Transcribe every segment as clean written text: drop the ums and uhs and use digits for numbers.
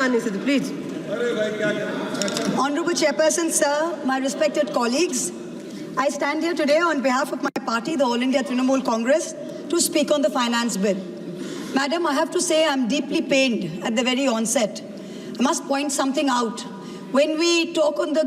Please. Honorable Chairperson, sir, my respected colleagues, I stand here today on behalf of my party, the All India Trinamool Congress, to speak on the finance bill. Madam, I have to say I'm deeply pained at the very onset. I must point something out. When we talk on the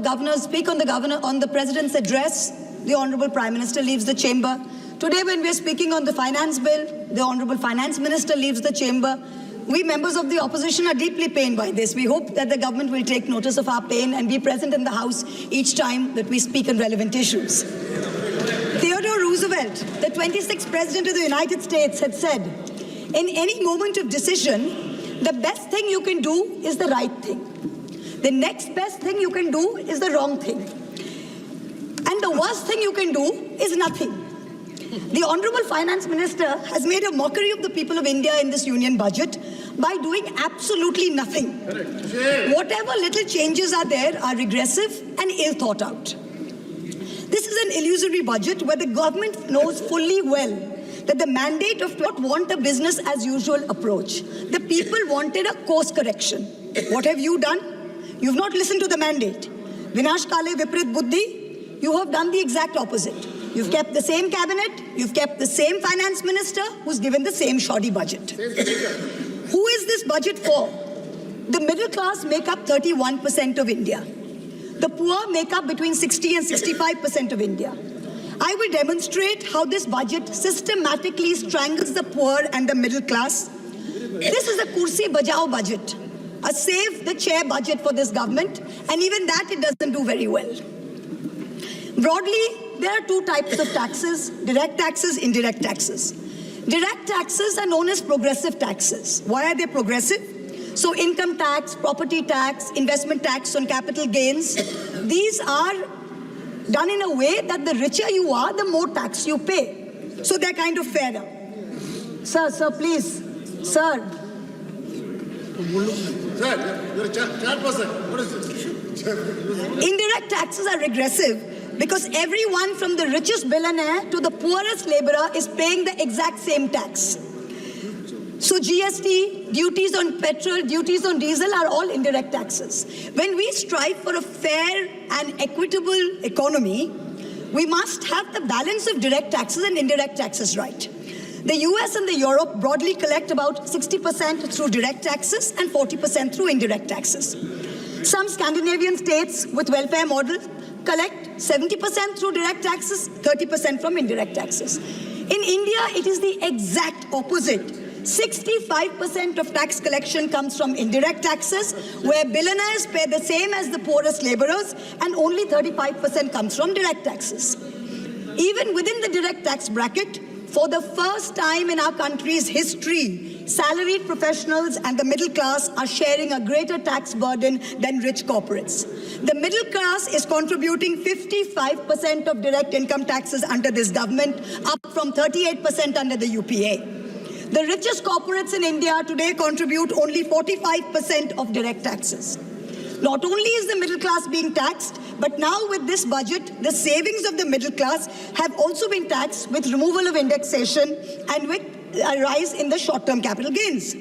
on the President's address, the Honorable Prime Minister leaves the chamber. Today, when we are speaking on the finance bill, the Honorable Finance Minister leaves the chamber. We members of the opposition are deeply pained by this. We hope that the government will take notice of our pain and be present in the House each time that we speak on relevant issues. Theodore Roosevelt, the 26th President of the United States, had said, in any moment of decision, the best thing you can do is the right thing. The next best thing you can do is the wrong thing. And the worst thing you can do is nothing. The Honorable Finance Minister has made a mockery of the people of India in this union budget by doing absolutely nothing. Whatever little changes are there are regressive and ill thought out. This is an illusory budget where the government knows fully well that the mandate of not want a business as usual approach. The people wanted a course correction. What have you done? You've not listened to the mandate. Vinash Kale Viprit Buddhi, you have done the exact opposite. You've kept the same cabinet, you've kept the same finance minister who's given the same shoddy budget. Who is this budget for? The middle class make up 31% of India. The poor make up between 60 and 65% of India. I will demonstrate how this budget systematically strangles the poor and the middle class. This is a kursi bajao budget, a save the chair budget for this government, and even that it doesn't do very well. Broadly, there are two types of taxes: direct taxes, indirect taxes. Direct taxes are known as progressive taxes. Why are they progressive? So income tax, property tax, investment tax on capital gains, these are done in a way that the richer you are, the more tax you pay. So they're kind of fairer. Sir, please. Sir. Sir, you're a chat person. What is this? Indirect taxes are regressive because everyone from the richest billionaire to the poorest laborer is paying the exact same tax. So GST, duties on petrol, duties on diesel are all indirect taxes. When we strive for a fair and equitable economy, we must have the balance of direct taxes and indirect taxes right. The US and the Europe broadly collect about 60% through direct taxes and 40% through indirect taxes. Some Scandinavian states with welfare models collect 70% through direct taxes, 30% from indirect taxes. In India, it is the exact opposite. 65% of tax collection comes from indirect taxes, where billionaires pay the same as the poorest laborers, and only 35% comes from direct taxes. Even within the direct tax bracket, for the first time in our country's history, salaried professionals and the middle class are sharing a greater tax burden than rich corporates. The middle class is contributing 55% of direct income taxes under this government, up from 38% under the UPA. The richest corporates in India today contribute only 45% of direct taxes. Not only is the middle class being taxed, but now with this budget, the savings of the middle class have also been taxed with removal of indexation and with a rise in the short-term capital gains.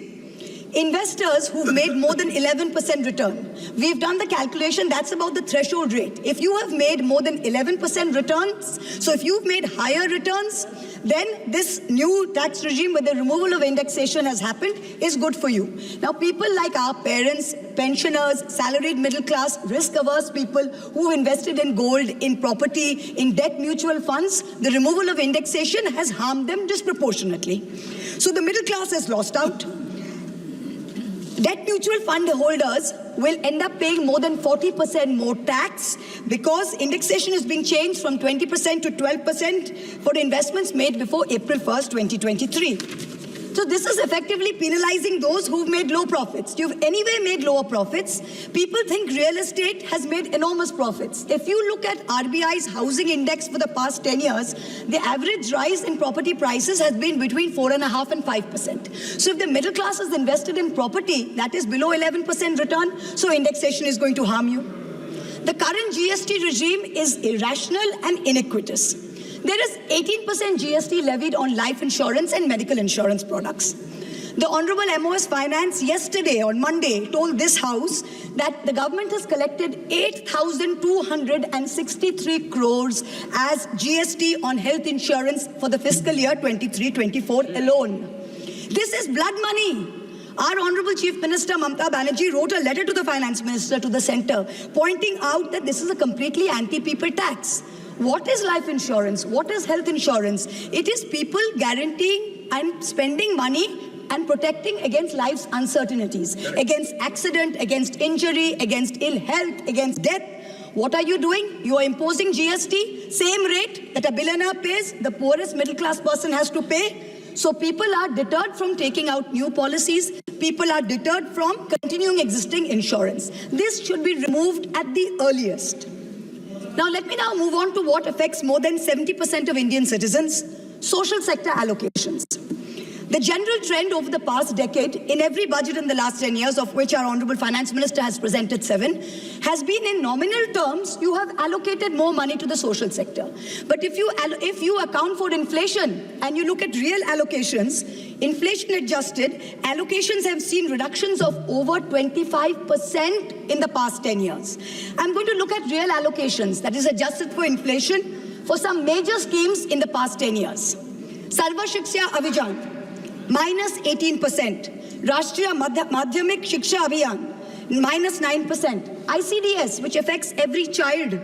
Investors who've made more than 11% return, we've done the calculation, that's about the threshold rate. If you have made more than 11% returns, so if you've made higher returns, then this new tax regime with the removal of indexation has happened is good for you. Now, people like our parents, pensioners, salaried middle class, risk-averse people who invested in gold, in property, in debt mutual funds, the removal of indexation has harmed them disproportionately. So the middle class has lost out. Debt mutual fund holders will end up paying more than 40% more tax because indexation is being changed from 20% to 12% for investments made before April 1st, 2023. So this is effectively penalizing those who've made low profits. You've anyway made lower profits. People think real estate has made enormous profits. If you look at RBI's housing index for the past 10 years, the average rise in property prices has been between 4.5% and 5%. So if the middle class is invested in property, that is below 11% return, so indexation is going to harm you. The current GST regime is irrational and iniquitous. There is 18% GST levied on life insurance and medical insurance products. The Honorable MOS Finance yesterday on Monday told this House that the government has collected 8,263 crores as GST on health insurance for the fiscal year 23-24 alone. This is blood money. Our Honorable Chief Minister Mamata Banerjee wrote a letter to the Finance Minister, to the Centre, pointing out that this is a completely anti-people tax. What is life insurance? What is health insurance? It is people guaranteeing and spending money and protecting against life's uncertainties, against accident, against injury, against ill health, against death. What are you doing? You are imposing GST, same rate that a billionaire pays, the poorest middle class person has to pay. So people are deterred from taking out new policies. People are deterred from continuing existing insurance. This should be removed at the earliest. Now let me now move on to what affects more than 70% of Indian citizens, social sector allocations. The general trend over the past decade, in every budget in the last 10 years, of which our Honorable Finance Minister has presented 7, has been in nominal terms, you have allocated more money to the social sector. But if you account for inflation and you look at real allocations, inflation adjusted, allocations have seen reductions of over 25% in the past 10 years. I'm going to look at real allocations, that is adjusted for inflation, for some major schemes in the past 10 years. Sarva Shiksha Abhijan, minus 18%. Rashtriya Madhyamik Shiksha Abhiyan, minus 9%. ICDS, which affects every child,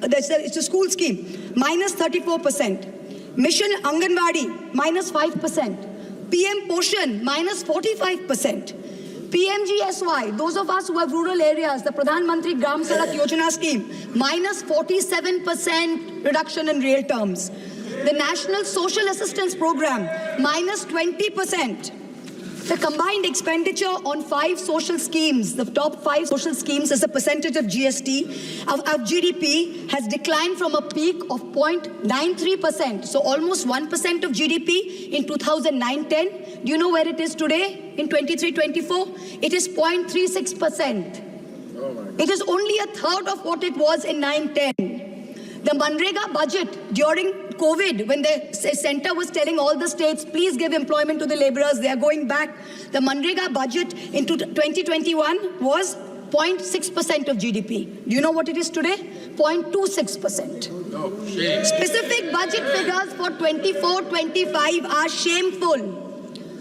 it's a school scheme, minus 34%. Mission Anganwadi, minus 5%. PM Poshan, minus 45%. PMGSY, those of us who have rural areas, the Pradhan Mantri Gram Sadak Yojana scheme, minus 47% reduction in real terms. The National Social Assistance Program, minus 20%. The combined expenditure on 5 social schemes, the top 5 social schemes as a percentage of GST, of GDP, has declined from a peak of 0.93%. So almost 1% of GDP in 2009-10. Do you know where it is today in 23-24? It is 0.36%. It is only a third of what it was in 9-10. The Manrega budget during COVID, when the centre was telling all the states, please give employment to the labourers, they are going back. The Manrega budget in 2021 was 0.6% of GDP. Do you know what it is today? 0.26%. Specific budget figures for 24-25 are shameful.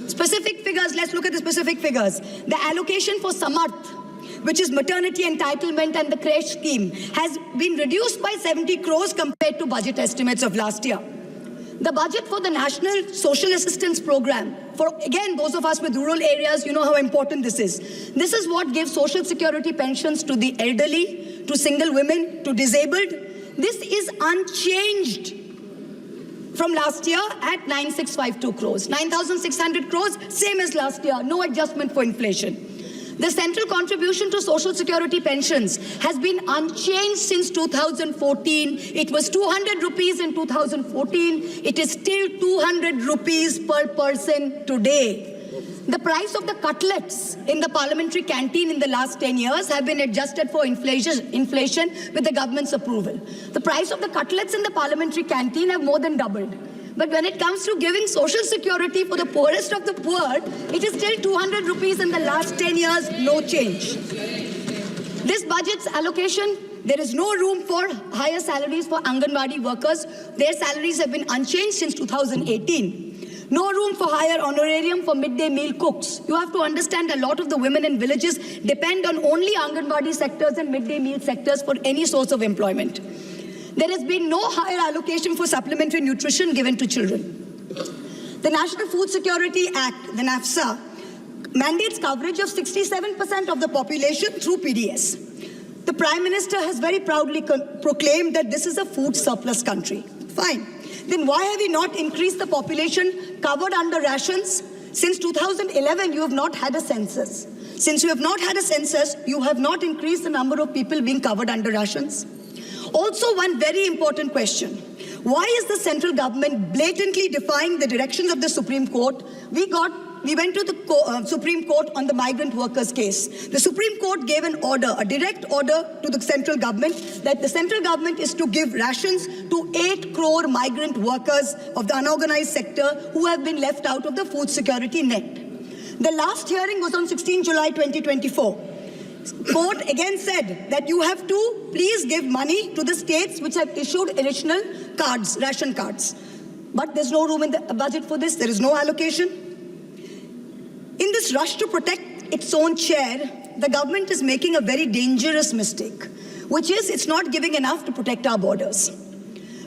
Specific figures, let's look at the specific figures. The allocation for Samarth, which is maternity entitlement and the creche scheme, has been reduced by 70 crores compared to budget estimates of last year. The budget for the National Social Assistance Program, for again those of us with rural areas, you know how important this is. This is what gives social security pensions to the elderly, to single women, to disabled. This is unchanged from last year at 9,652 crores. 9,600 crores, same as last year, no adjustment for inflation. The central contribution to social security pensions has been unchanged since 2014. It was 200 rupees in 2014. It is still 200 rupees per person today. The price of the cutlets in the parliamentary canteen in the last 10 years have been adjusted for inflation with the government's approval. The price of the cutlets in the parliamentary canteen have more than doubled. But when it comes to giving social security for the poorest of the poor, it is still 200 rupees in the last 10 years, no change. This budget's allocation, there is no room for higher salaries for Anganwadi workers. Their salaries have been unchanged since 2018. No room for higher honorarium for midday meal cooks. You have to understand a lot of the women in villages depend on only Anganwadi sectors and midday meal sectors for any source of employment. There has been no higher allocation for supplementary nutrition given to children. The National Food Security Act, the NAFSA, mandates coverage of 67% of the population through PDS. The Prime Minister has very proudly proclaimed that this is a food surplus country. Fine. Then why have we not increased the population covered under rations? Since 2011, you have not had a census. Since you have not had a census, you have not increased the number of people being covered under rations. Also, one very important question. Why is the central government blatantly defying the directions of the Supreme Court? We went to the Supreme Court on the migrant workers case. The Supreme Court gave an order, a direct order to the central government that the central government is to give rations to 8 crore migrant workers of the unorganized sector who have been left out of the food security net. The last hearing was on 16 July 2024. Court again said that you have to please give money to the states which have issued additional cards, ration cards. But there's no room in the budget for this. There is no allocation. In this rush to protect its own chair, the government is making a very dangerous mistake, which is it's not giving enough to protect our borders.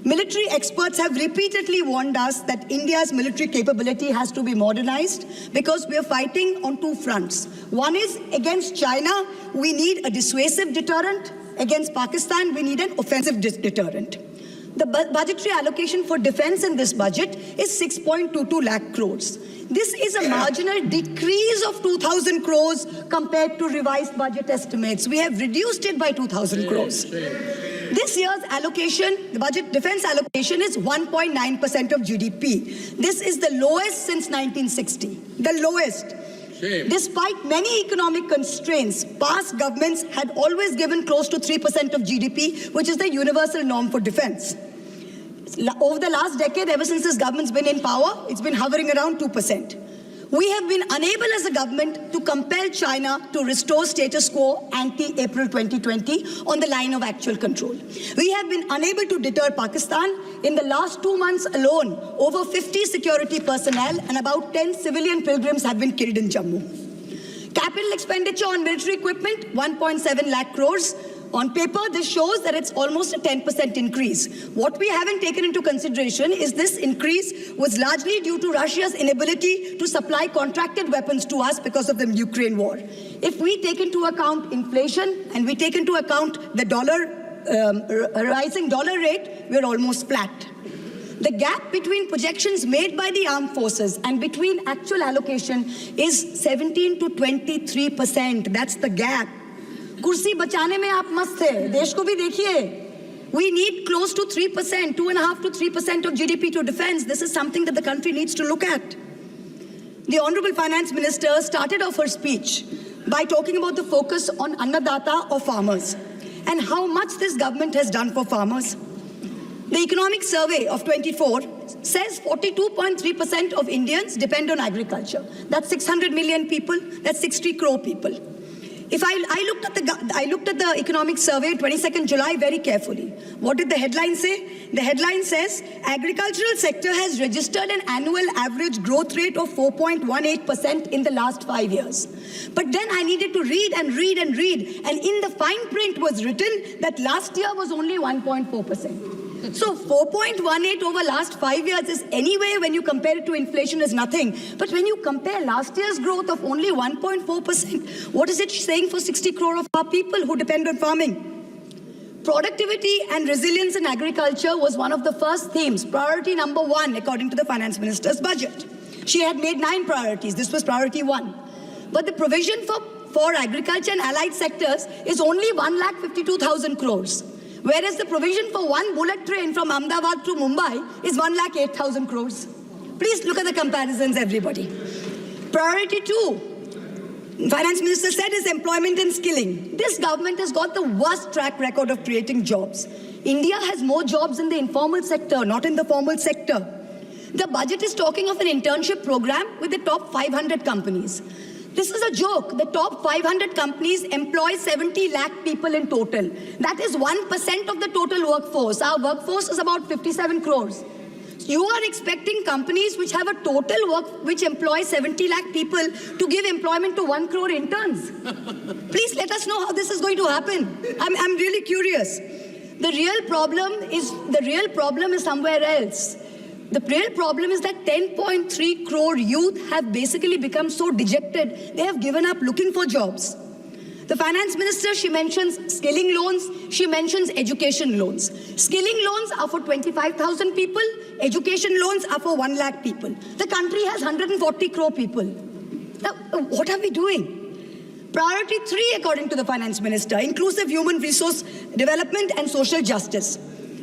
Military experts have repeatedly warned us that India's military capability has to be modernized because we are fighting on two fronts. One is against China, we need a dissuasive deterrent. Against Pakistan, we need an offensive deterrent. The budgetary allocation for defense in this budget is 6.22 lakh crores. This is a marginal decrease of 2,000 crores compared to revised budget estimates. We have reduced it by 2,000 crores. This year's allocation, the budget defense allocation, is 1.9% of GDP. This is the lowest since 1960, the lowest. Despite many economic constraints, past governments had always given close to 3% of GDP, which is the universal norm for defense. Over the last decade, ever since this government's been in power, it's been hovering around 2%. We have been unable as a government to compel China to restore status quo ante-April 2020 on the line of actual control. We have been unable to deter Pakistan. In the last 2 months alone, over 50 security personnel and about 10 civilian pilgrims have been killed in Jammu. Capital expenditure on military equipment, 1.7 lakh crores. On paper, this shows that it's almost a 10% increase. What we haven't taken into consideration is this increase was largely due to Russia's inability to supply contracted weapons to us because of the Ukraine war. If we take into account inflation and we take into account the rising dollar rate, we're almost flat. The gap between projections made by the armed forces and between actual allocation is 17 to 23%. That's the gap. कुर्सी बचाने में आप मस्त थे, देश को भी देखिए. We need close to 3%, 2.5 to 3% of GDP to defense. This is something that the country needs to look at. The Honorable Finance Minister started off her speech by talking about the focus on Annadata or farmers and how much this government has done for farmers. The Economic Survey of 24 says 42.3% of Indians depend on agriculture. That's 600 million people, that's 60 crore people. If I looked at the Economic Survey 22nd July very carefully. What did the headline say? The headline says, agricultural sector has registered an annual average growth rate of 4.18% in the last 5 years. But then I needed to read and read and read. And in the fine print was written that last year was only 1.4%. So 4.18 over last 5 years is anyway, when you compare it to inflation, is nothing. But when you compare last year's growth of only 1.4%, what is it saying for 60 crore of our people who depend on farming? Productivity and resilience in agriculture was one of the first themes, priority number 1, according to the Finance Minister's budget. She had made 9 priorities. This was priority 1. But the provision for agriculture and allied sectors is only 1,52,000 crores. Whereas the provision for one bullet train from Ahmedabad to Mumbai is 1,08,000 crores. Please look at the comparisons, everybody. Priority 2, Finance Minister said, is employment and skilling. This government has got the worst track record of creating jobs. India has more jobs in the informal sector, not in the formal sector. The budget is talking of an internship program with the top 500 companies. This is a joke. The top 500 companies employ 70 lakh people in total. That is 1% of the total workforce. Our workforce is about 57 crores. You are expecting companies which have a total which employ 70 lakh people to give employment to 1 crore interns. Please let us know how this is going to happen. I'm really curious. The real problem is somewhere else. The real problem is that 10.3 crore youth have basically become so dejected, they have given up looking for jobs. The Finance Minister, she mentions skilling loans, she mentions education loans. Skilling loans are for 25,000 people, education loans are for 1 lakh people. The country has 140 crore people. Now, what are we doing? Priority 3, according to the Finance Minister, inclusive human resource development and social justice.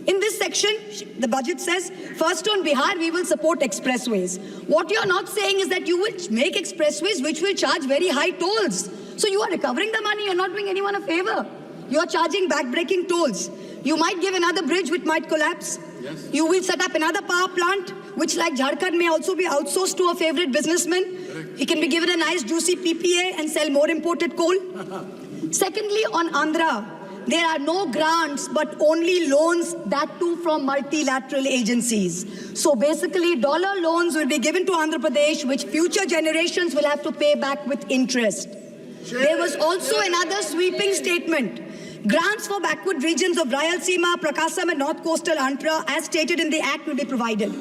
In this section, the budget says, first on Bihar, we will support expressways. What you're not saying is that you will make expressways which will charge very high tolls. So you are recovering the money, you're not doing anyone a favor. You're charging back-breaking tolls. You might give another bridge which might collapse. Yes. You will set up another power plant which like Jharkhand may also be outsourced to a favorite businessman. He can be given a nice juicy PPA and sell more imported coal. Secondly, on Andhra, there are no grants but only loans, that too from multilateral agencies. So basically dollar loans will be given to Andhra Pradesh, which future generations will have to pay back with interest. There was also another sweeping statement. Grants for backward regions of Rayalaseema, Prakasam and North Coastal Andhra, as stated in the Act, will be provided.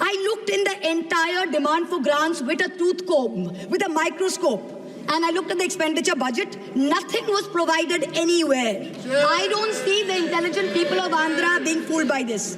I looked in the entire demand for grants with a tooth comb, with a microscope. And I looked at the expenditure budget. Nothing was provided anywhere. I don't see the intelligent people of Andhra being fooled by this.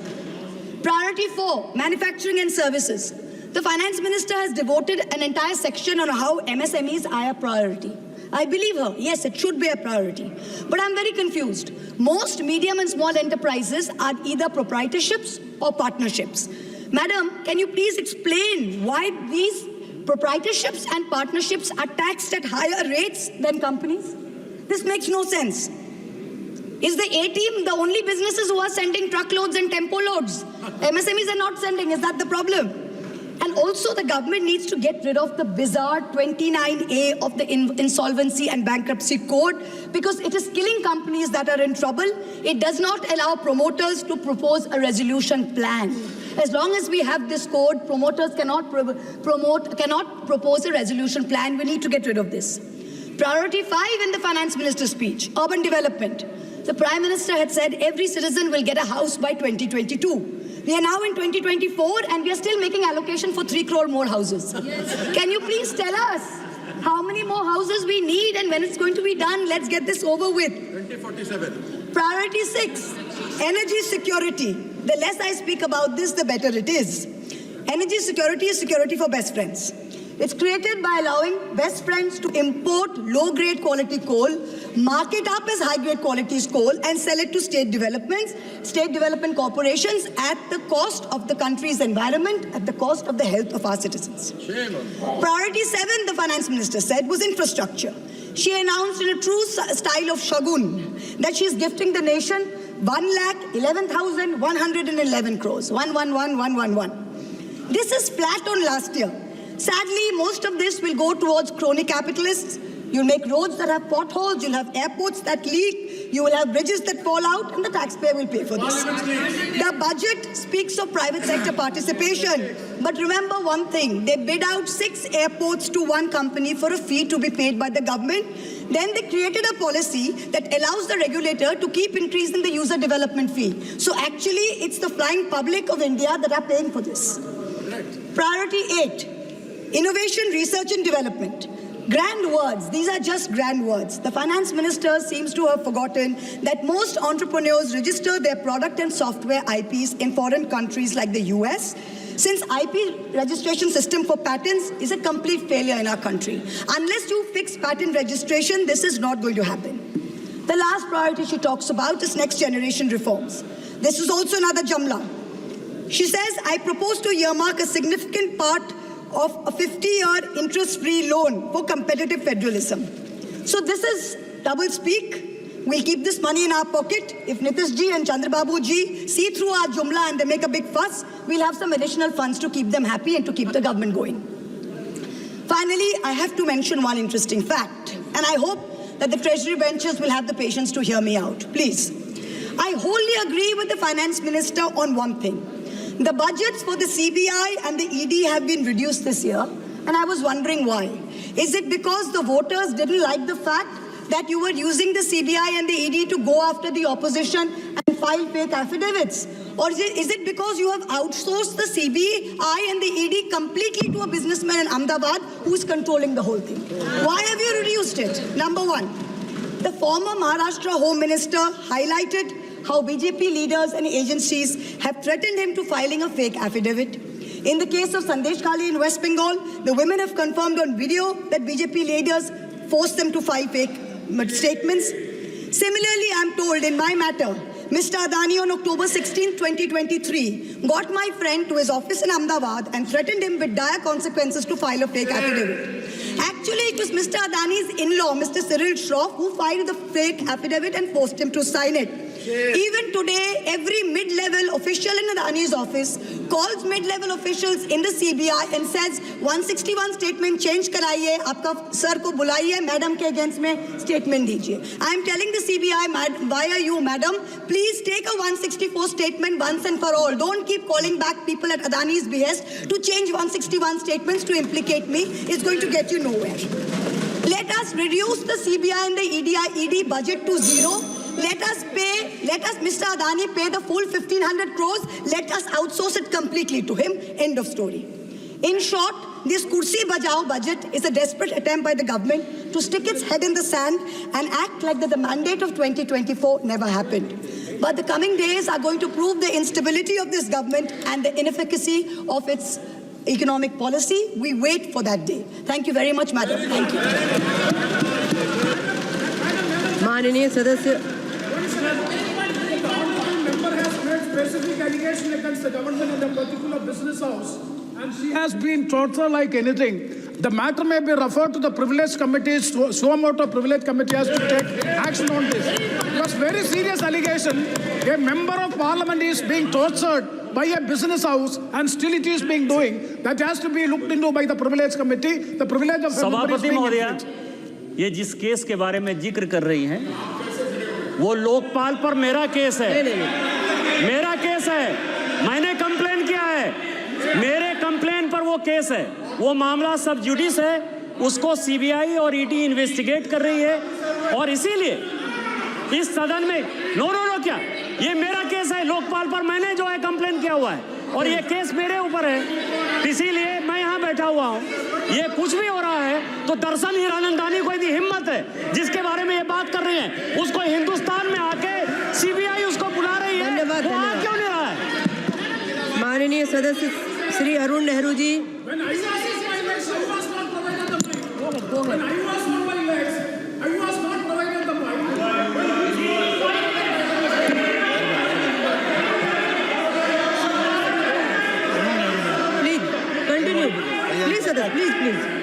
Priority 4, manufacturing and services. The finance minister has devoted an entire section on how MSMEs are a priority. I believe her. Yes, it should be a priority. But I'm very confused. Most medium and small enterprises are either proprietorships or partnerships. Madam, can you please explain why these proprietorships and partnerships are taxed at higher rates than companies? This makes no sense. Is the A-team the only businesses who are sending truckloads and tempo loads? MSMEs are not sending. Is that the problem? And also the government needs to get rid of the bizarre 29A of the Insolvency and Bankruptcy Code, because it is killing companies that are in trouble. It does not allow promoters to propose a resolution plan. As long as we have this code, promoters cannot propose a resolution plan. We need to get rid of this. Priority 5 in the finance minister's speech, urban development. The Prime Minister had said every citizen will get a house by 2022. We are now in 2024 and we are still making allocation for 3 crore more houses. Yes. Can you please tell us how many more houses we need and when it's going to be done? Let's get this over with. 2047. Priority 6, energy security. The less I speak about this, the better it is. Energy security is security for best friends. It's created by allowing best friends to import low-grade quality coal, mark it up as high-grade quality coal, and sell it to state development corporations at the cost of the country's environment, at the cost of the health of our citizens. Priority 7, the finance minister said, was infrastructure. She announced in a true style of Shagun that she is gifting the nation 1,11,111 crores. 111,111. This is flat on last year. Sadly, most of this will go towards crony capitalists. You'll make roads that have potholes, you'll have airports that leak, you will have bridges that fall out, and the taxpayer will pay for this. The budget speaks of private sector participation. But remember one thing, they bid out 6 airports to one company for a fee to be paid by the government. Then they created a policy that allows the regulator to keep increasing the user development fee. So actually, it's the flying public of India that are paying for this. Priority 8. Innovation, research and development. Grand words. These are just grand words. The finance minister seems to have forgotten that most entrepreneurs register their product and software IPs in foreign countries like the US, since IP registration system for patents is a complete failure in our country. Unless you fix patent registration, this is not going to happen. The last priority she talks about is next generation reforms. This is also another Jamla. She says, I propose to earmark a significant part of a 50-year interest-free loan for competitive federalism. So this is double speak. We'll keep this money in our pocket. If Nitish ji and Chandrababu ji see through our Jumla and they make a big fuss, we'll have some additional funds to keep them happy and to keep the government going. Finally, I have to mention one interesting fact, and I hope that the Treasury benches will have the patience to hear me out. Please. I wholly agree with the finance minister on one thing. The budgets for the CBI and the ED have been reduced this year, and I was wondering why. Is it because the voters didn't like the fact that you were using the CBI and the ED to go after the opposition and file fake affidavits? Or is it because you have outsourced the CBI and the ED completely to a businessman in Ahmedabad who's controlling the whole thing? Why have you reduced it? Number one, the former Maharashtra Home Minister highlighted how BJP leaders and agencies have threatened him to filing a fake affidavit. In the case of Sandesh Kali in West Bengal, the women have confirmed on video that BJP leaders forced them to file fake statements. Similarly, I'm told in my matter, Mr. Adani on October 16, 2023, got my friend to his office in Ahmedabad and threatened him with dire consequences to file a fake affidavit. Actually, it was Mr. Adani's in-law, Mr. Cyril Shroff, who filed the fake affidavit and forced him to sign it. Even today, every mid-level official in Adani's office calls mid-level officials in the CBI and says 161 statement change karaiye, aapka sir ko bulaiye, madam ke against mein statement dijiye. I am telling the CBI via you, madam, please take a 164 statement once and for all. Don't keep calling back people at Adani's behest to change 161 statements to implicate me. It's going to get you nowhere. Let us reduce the CBI and the ED budget to zero. Let us, Mr. Adani, pay the full 1,500 crores. Let us outsource it completely to him. End of story. In short, this Kursi Bajao budget is a desperate attempt by the government to stick its head in the sand and act like that the mandate of 2024 never happened. But the coming days are going to prove the instability of this government and the inefficacy of its economic policy. We wait for that day. Thank you very much, madam. Thank you. माननीय सदस्य member has made specific allegation against the government in a particular business house, and she has been tortured like anything. The matter may be referred to the privilege committee. Suo privilege committee has to take action on this. It was very serious allegation. A member of parliament is being tortured by a business house, and still it is being doing. That has to be looked into by the privilege committee. The privilege of everybody is being infringed. ये जिस case के बारे में जिक्र कर रही हैं वो लोकपाल पर मेरा केस है। मेरा केस है, मैंने कंप्लेन किया है, मेरे कंप्लेन पर वो केस है। वो मामला सब जुडिस है, उसको सीबीआई और ईडी इन्वेस्टिगेट कर रही है और इसीलिए इस सदन में नो क्या ये मेरा केस है लोकपाल पर, मैंने जो है कंप्लेन किया हुआ है और ये केस मेरे ऊपर है, इसीलिए मैं यहाँ बैठा हुआ हूँ। ये कुछ भी हो रहा है तो दरअसल हीरानंदानी को यदि हिम्मत है जिसके बारे में ये बात कर रही है, उसको हिंदुस्तान में आके सीबीआई उसको बुला रही है, वो आ क्यों नहीं रहा है? माननीय सदस्य Shri Arun Nehru ji. When I was not provided the mic. When I was on my legs, I was not provided the mic. Please continue. Please, sir. Please.